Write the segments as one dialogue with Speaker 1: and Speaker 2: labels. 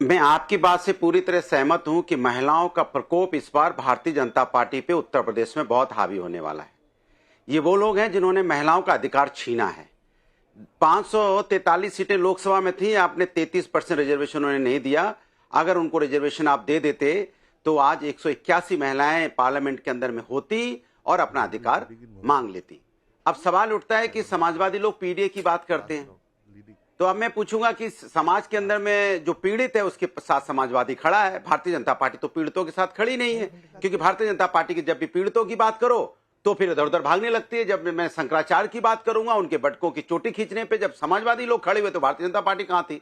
Speaker 1: मैं आपकी बात से पूरी तरह सहमत हूं कि महिलाओं का प्रकोप इस बार भारतीय जनता पार्टी पे उत्तर प्रदेश में बहुत हावी होने वाला है। ये वो लोग हैं जिन्होंने महिलाओं का अधिकार छीना है। 543 सीटें लोकसभा में थी, आपने 33% रिजर्वेशन उन्हें नहीं दिया। अगर उनको रिजर्वेशन आप दे देते तो आज 181 महिलाएं पार्लियामेंट के अंदर में होती और अपना अधिकार मांग लेती। अब सवाल उठता है कि समाजवादी लोग पीडीए की बात करते हैं, तो अब मैं पूछूंगा कि समाज के अंदर में जो पीड़ित है उसके साथ समाजवादी खड़ा है। भारतीय जनता पार्टी तो पीड़ितों के साथ खड़ी नहीं है, क्योंकि भारतीय जनता पार्टी की जब भी पीड़ितों की बात करो तो फिर इधर उधर भागने लगती है। जब मैं शंकराचार्य की बात करूंगा, उनके बटकों की चोटी खींचने पे जब समाजवादी लोग खड़े हुए तो भारतीय जनता पार्टी कहां थी।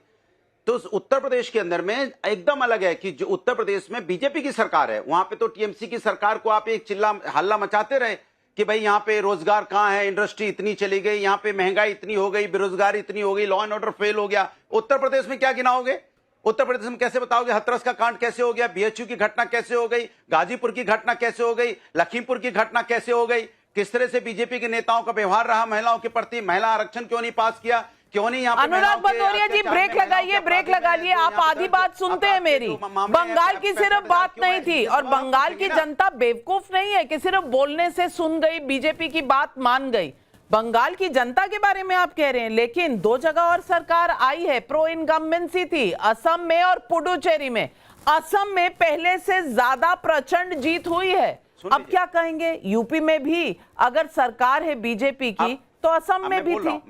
Speaker 1: तो उत्तर प्रदेश के अंदर में एकदम अलग है कि जो उत्तर प्रदेश में बीजेपी की सरकार है, वहां पे तो टीएमसी की सरकार को आप एक चिल्ला हल्ला मचाते रहे कि भाई यहाँ पे रोजगार कहाँ है, इंडस्ट्री इतनी चली गई, यहाँ पे महंगाई इतनी हो गई, बेरोजगारी इतनी हो गई, लॉ एंड ऑर्डर फेल हो गया। उत्तर प्रदेश में क्या गिनाओगे? उत्तर प्रदेश में कैसे बताओगे हाथरस का कांड कैसे हो गया, बीएचयू की घटना कैसे हो गई, गाजीपुर की घटना कैसे हो गई, लखीमपुर की घटना कैसे हो गई? किस तरह से बीजेपी के नेताओं का व्यवहार रहा महिलाओं के प्रति? महिला आरक्षण क्यों नहीं पास किया, क्यों नहीं? यहाँ
Speaker 2: अनुराग भदौरिया जी, ब्रेक लगाइए, ब्रेक लगा लिए। आप आधी बात सुनते हैं मेरी। बंगाल की सिर्फ बात नहीं थी, और बंगाल की जनता बेवकूफ नहीं है कि सिर्फ बोलने से सुन गई, बीजेपी की बात मान गई। बंगाल की जनता के बारे में आप कह रहे हैं, लेकिन दो जगह और सरकार आई है, प्रो इनकम्बेंसी थी, असम में और पुडुचेरी में। असम में पहले से ज्यादा प्रचंड जीत हुई है। अब क्या कहेंगे, यूपी में भी अगर सरकार है बीजेपी की तो असम में भी थी।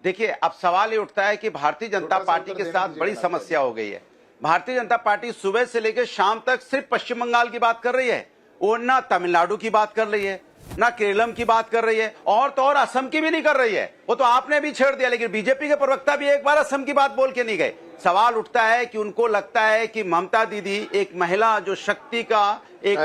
Speaker 1: देखिए, अब सवाल ये उठता है कि भारतीय जनता पार्टी के साथ बड़ी समस्या हो गई है। भारतीय जनता पार्टी सुबह से लेकर शाम तक सिर्फ पश्चिम बंगाल की बात कर रही है, और ना तमिलनाडु की बात कर रही है, ना केरलम की बात कर रही है, और तो और असम की भी नहीं कर रही है। वो तो आपने भी छेड़ दिया, लेकिन बीजेपी के प्रवक्ता भी एक बार असम की बात बोल के नहीं गए। सवाल उठता है कि उनको लगता है कि ममता दीदी एक महिला जो शक्ति का एक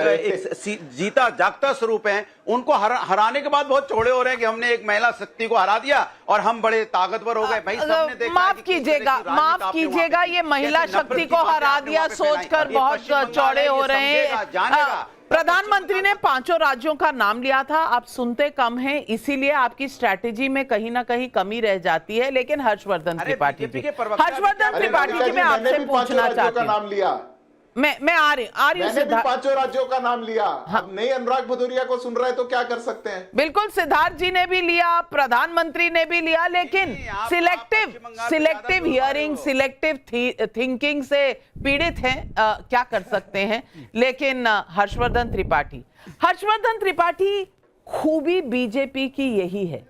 Speaker 1: जीता जागता स्वरूप है, उनको हराने के बाद बहुत चौड़े हो रहे हैं कि हमने एक महिला शक्ति को हरा दिया और हम बड़े ताकतवर हो गए। भाई सबने देखा,
Speaker 2: माफ कीजिएगा, ये महिला शक्ति को हरा दिया सोचकर बहुत चौड़े हो रहे हैं। प्रधानमंत्री ने 5 राज्यों का नाम लिया था। आप सुनते कम हैं, इसीलिए आपकी स्ट्रैटेजी में कहीं ना कहीं कमी रह जाती है। लेकिन हर्षवर्धन त्रिपाठी जी, मैं आपसे पूछना चाहती हूँ, मैं आ रही हूँ।
Speaker 3: मैंने भी 5 राज्यों का नाम लिया। अब नहीं अनुराग भदौरिया को सुन रहे तो क्या कर सकते हैं?
Speaker 2: बिल्कुल, सिद्धार्थ जी ने भी लिया, प्रधानमंत्री ने भी लिया, लेकिन सिलेक्टिव हियरिंग, सिलेक्टिव थिंकिंग से पीड़ित हैं, क्या कर सकते हैं। लेकिन हर्षवर्धन त्रिपाठी, खूबी बीजेपी की यही है।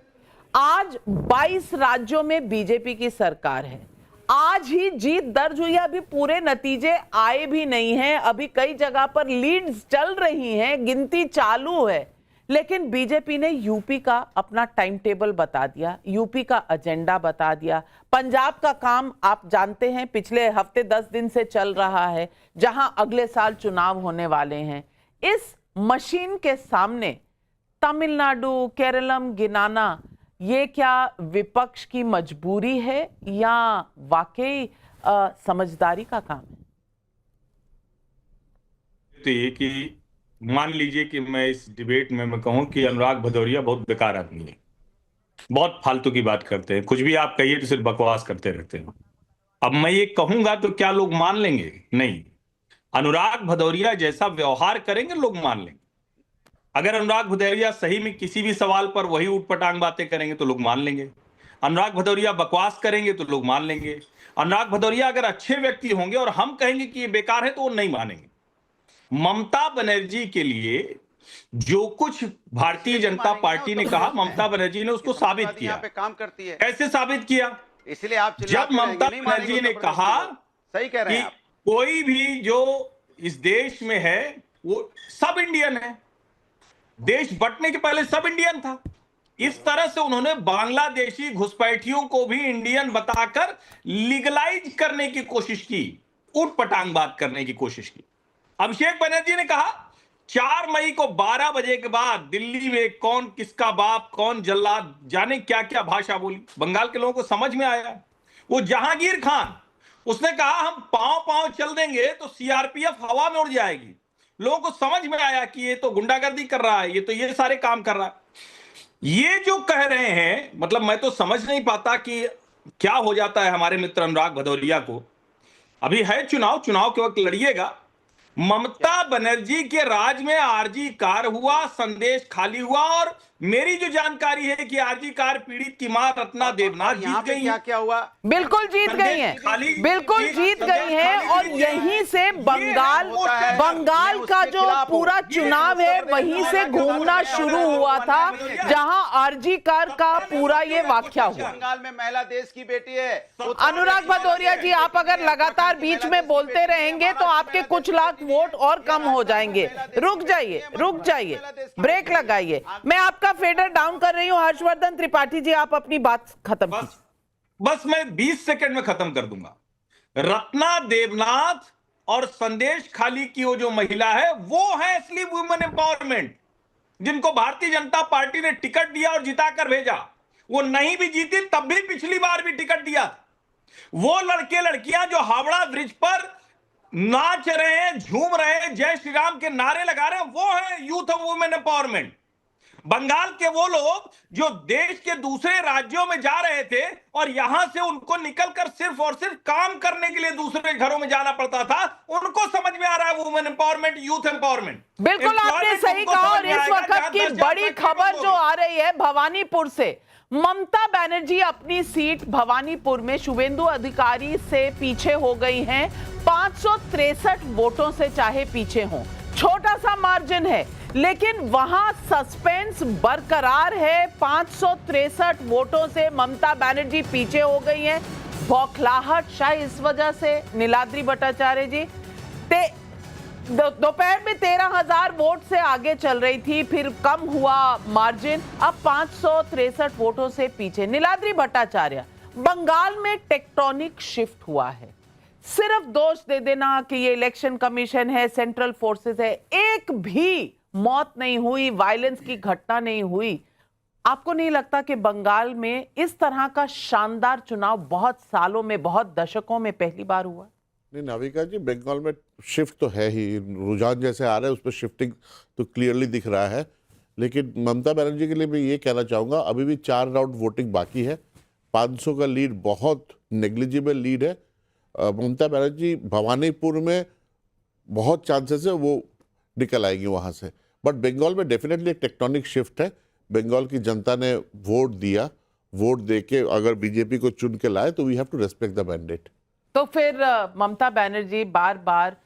Speaker 2: आज 22 राज्यों में बीजेपी की सरकार है। आज ही जीत दर्ज हुई है, अभी पूरे नतीजे आए भी नहीं हैं, अभी कई जगह पर लीड्स चल रही हैं, गिनती चालू है। लेकिन बीजेपी ने यूपी का अपना टाइम टेबल बता दिया, यूपी का एजेंडा बता दिया। पंजाब का काम आप जानते हैं, पिछले हफ्ते 10 दिन से चल रहा है, जहां अगले साल चुनाव होने वाले हैं। इस मशीन के सामने तमिलनाडु, केरलम गिनाना, ये क्या विपक्ष की मजबूरी है या वाकई समझदारी का काम है?
Speaker 4: तो ये कि मान लीजिए कि मैं इस डिबेट में मैं कहूं कि अनुराग भदौरिया बहुत बेकार आदमी है, बहुत फालतू की बात करते हैं, कुछ भी आप कहिए तो सिर्फ बकवास करते रहते हैं। अब मैं ये कहूंगा तो क्या लोग मान लेंगे? नहीं। अनुराग भदौरिया जैसा व्यवहार करेंगे लोग मान लेंगे। अगर अनुराग भदौरिया सही में किसी भी सवाल पर वही उठपटांग बातें करेंगे तो लोग मान लेंगे। अनुराग भदौरिया बकवास करेंगे तो लोग मान लेंगे। अनुराग भदौरिया अगर अच्छे व्यक्ति होंगे और हम कहेंगे कि ये बेकार है तो वो नहीं मानेंगे। ममता बनर्जी के लिए जो कुछ भारतीय जनता पार्टी ने कहा, ममता बनर्जी ने उसको साबित किया।
Speaker 1: काम करती है,
Speaker 4: कैसे साबित किया?
Speaker 1: इसलिए आप
Speaker 4: जब ममता बनर्जी ने कहा
Speaker 1: सही कह रहे हैं आप,
Speaker 4: कोई भी जो इस देश में है वो सब इंडियन है, देश बंटने के पहले सब इंडियन था। इस तरह से उन्होंने बांग्लादेशी घुसपैठियों को भी इंडियन बताकर लीगलाइज करने की कोशिश की, उठपटांग बात करने की कोशिश की। अभिषेक बनर्जी ने कहा 4 मई को 12 बजे के बाद दिल्ली में कौन किसका बाप, कौन जल्लाद, जाने क्या क्या भाषा बोली। बंगाल के लोगों को समझ में आया। वो जहांगीर खान, उसने कहा हम पांव पांव चल देंगे तो सीआरपीएफ हवा में उड़ जाएगी। लोगों को समझ में आया कि ये तो गुंडागर्दी कर रहा है, ये सारे काम कर रहा है। ये जो कह रहे हैं, मतलब मैं तो समझ नहीं पाता कि क्या हो जाता है हमारे मित्र अनुराग भदौरिया को, अभी है चुनाव के वक्त लड़िएगा। ममता बनर्जी के राज में आरजी कार हुआ, संदेश खाली हुआ, और मेरी जो जानकारी है कि आरजी कार पीड़ित की मां रत्ना देवनाथ जीत गई
Speaker 1: क्या
Speaker 4: हैं।
Speaker 1: क्या हुआ?
Speaker 2: बिल्कुल जीत गई हैं, बिल्कुल जीत गई हैं। और यहीं से बंगाल का जो पूरा चुनाव है वहीं से घूमना शुरू हुआ था, जहां आरजी कार का पूरा ये वाकया हुआ।
Speaker 1: बंगाल में महिला देश की बेटी है।
Speaker 2: अनुराग भदौरिया जी, आप अगर लगातार बीच में बोलते रहेंगे तो आपके कुछ लाख वोट और कम हो जाएंगे। रुक जाइए, ब्रेक लगाइए। मैं आपका फेडर डाउन कर रही हूं। हर्षवर्धन त्रिपाठी जी, आप अपनी बात खत्म कीजिए।
Speaker 4: बस मैं 20 सेकंड में खत्म कर दूंगा। रत्ना देवनाथ और संदेश खाली की वो जो महिला है, वो है असली वुमेन एम्पावरमेंट, जिनको भारतीय जनता पार्टी ने टिकट दिया और जिताकर भेजा। वो नहीं भी जीती तब भी पिछली बार भी टिकट दिया। वो लड़के लड़कियां जो हावड़ा ब्रिज पर नाच रहे हैं, झूम रहे हैं, जय श्री राम के नारे लगा रहे हैं, वो है youth of women empowerment. Bengal के वो लोग जो देश के दूसरे राज्यों में जा रहे थे और यहां से उनको निकलकर सिर्फ और सिर्फ काम करने के लिए दूसरे घरों में जाना पड़ता था, उनको समझ में आ रहा है वुमेन एम्पावरमेंट, यूथ एम्पावरमेंट।
Speaker 2: बिल्कुल आपने सही कहा। और इस वक्त की बड़ी खबर जो आ रही है भवानीपुर से, ममता बनर्जी अपनी सीट भवानीपुर में शुभेंदु अधिकारी से पीछे हो गई हैं। 563 वोटों से चाहे पीछे हो, छोटा सा मार्जिन है, लेकिन वहां सस्पेंस बरकरार है। 563 वोटों से ममता बनर्जी पीछे हो गई हैं। बौखलाहट शायद इस वजह से, नीलाद्री भट्टाचार्य जी, दोपहर में 13,000 वोट से आगे चल रही थी, फिर कम हुआ मार्जिन, अब 563 वोटों से पीछे। नीलाद्री भट्टाचार्य, बंगाल में टेक्टोनिक शिफ्ट हुआ है। सिर्फ दोष दे देना कि ये इलेक्शन कमीशन है, सेंट्रल फोर्सेस है, एक भी मौत नहीं हुई, वायलेंस की घटना नहीं हुई। आपको नहीं लगता कि बंगाल में इस तरह का शानदार चुनाव बहुत सालों में, बहुत दशकों में पहली बार हुआ?
Speaker 5: नहीं नाविका जी, बंगाल में शिफ्ट तो है ही, रुझान जैसे आ रहा है उस पर शिफ्टिंग तो क्लियरली दिख रहा है। लेकिन ममता बनर्जी के लिए मैं ये कहना चाहूँगा, अभी भी 4 राउंड वोटिंग बाकी है। 500 का लीड बहुत नेग्लिजिबल लीड है। ममता बनर्जी भवानीपुर में बहुत चांसेस है वो निकल आएगी वहाँ से। बट बंगाल में डेफिनेटली एक टेक्टोनिक शिफ्ट है। बंगाल की जनता ने वोट दिया, वोट देके अगर बीजेपी को चुन के लाए तो we have to respect the mandate. तो
Speaker 2: फिर ममता बनर्जी बार बार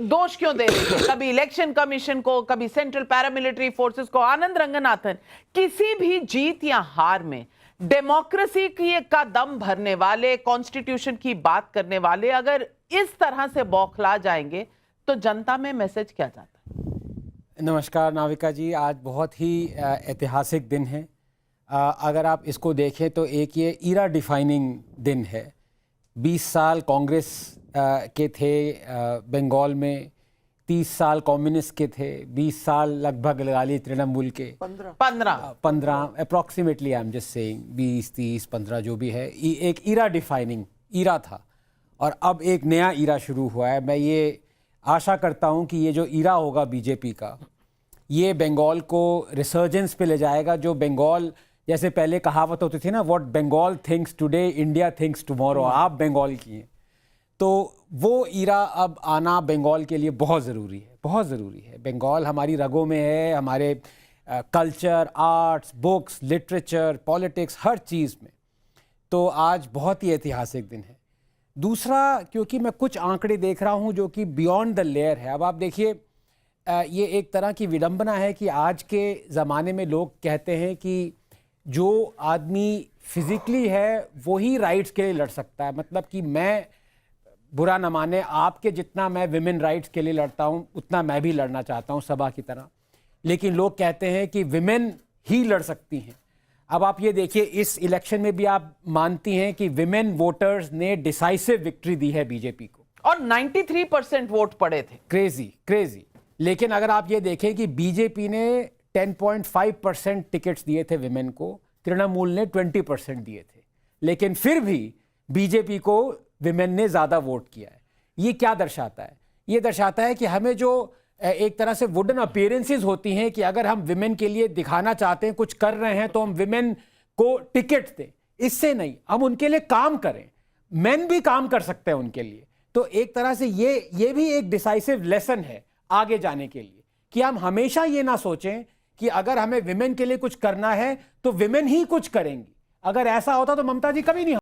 Speaker 2: दोष क्यों दे रही है? कभी इलेक्शन कमीशन को, कभी सेंट्रल पैरामिलिट्री फोर्सेस को। आनंद रंगनाथन, किसी भी जीत या हार में डेमोक्रेसी का दम भरने वाले, कॉन्स्टिट्यूशन की बात करने वाले अगर इस तरह से बौखला जाएंगे तो जनता में मैसेज क्या जाता है?
Speaker 6: नमस्कार नाविका जी, आज बहुत ही ऐतिहासिक दिन है। अगर आप इसको देखें तो एक ये ईरा डिफाइनिंग दिन है। 20 साल कांग्रेस के थे बंगाल में, 30 साल कम्युनिस्ट के थे, 20 साल लगभग लगा लिए तृणमूल के, 15 approximately, I am just saying, 20, 30, 15 जो भी है, एक ईरा डिफाइनिंग ईरा था। और अब एक नया ईरा शुरू हुआ है। मैं ये आशा करता हूँ कि ये जो ईरा होगा बीजेपी का, ये बंगाल को रिसर्जेंस पे ले जाएगा। जो बंगाल, जैसे पहले कहावत होती थी ना, what Bengal thinks today India thinks tomorrow, आप बंगाल की हैं, तो वो ईरा अब आना बंगाल के लिए बहुत ज़रूरी है, बहुत ज़रूरी है। बंगाल हमारी रगों में है, हमारे culture, arts, books, literature, politics, हर चीज़ में। तो आज बहुत ही ऐतिहासिक दिन है। दूसरा, क्योंकि मैं कुछ आंकड़े देख रहा हूँ जो कि बियॉन्ड द लेयर है। अब आप देखिए, ये एक तरह की विडंबना है कि आज के ज़माने में लोग कहते हैं कि जो आदमी फिज़िकली है वही राइट्स के लिए लड़ सकता है। मतलब कि मैं, बुरा न माने, आपके जितना मैं विमेन राइट्स के लिए लड़ता हूँ उतना मैं भी लड़ना चाहता हूँ सबा की तरह, लेकिन लोग कहते हैं कि विमेन ही लड़ सकती हैं। अब आप ये देखिए, इस इलेक्शन में भी आप मानती हैं कि विमेन वोटर्स ने डिसाइसिव विक्ट्री दी है बीजेपी को,
Speaker 2: और 93% वोट पड़े थे।
Speaker 6: क्रेजी। लेकिन अगर आप ये देखें कि बीजेपी ने 10.5% टिकट्स दिए थे विमेन को, तृणमूल ने 20% दिए थे, लेकिन फिर भी बीजेपी को विमेन ने ज़्यादा वोट किया है। ये क्या दर्शाता है? ये दर्शाता है कि हमें जो एक तरह से वुडन अपीयरेंसेस होती हैं कि अगर हम विमेन के लिए दिखाना चाहते हैं कुछ कर रहे हैं तो हम विमेन को टिकट दें। इससे नहीं, हम उनके लिए काम करें। मेन भी काम कर सकते हैं उनके लिए। तो एक तरह से ये भी एक डिसाइसिव लेसन है आगे जाने के लिए, कि हम हमेशा ये ना सोचें कि अगर हमें विमेन के लिए कुछ करना है तो विमेन ही कुछ करेंगी। अगर ऐसा होता तो ममता जी कभी नहीं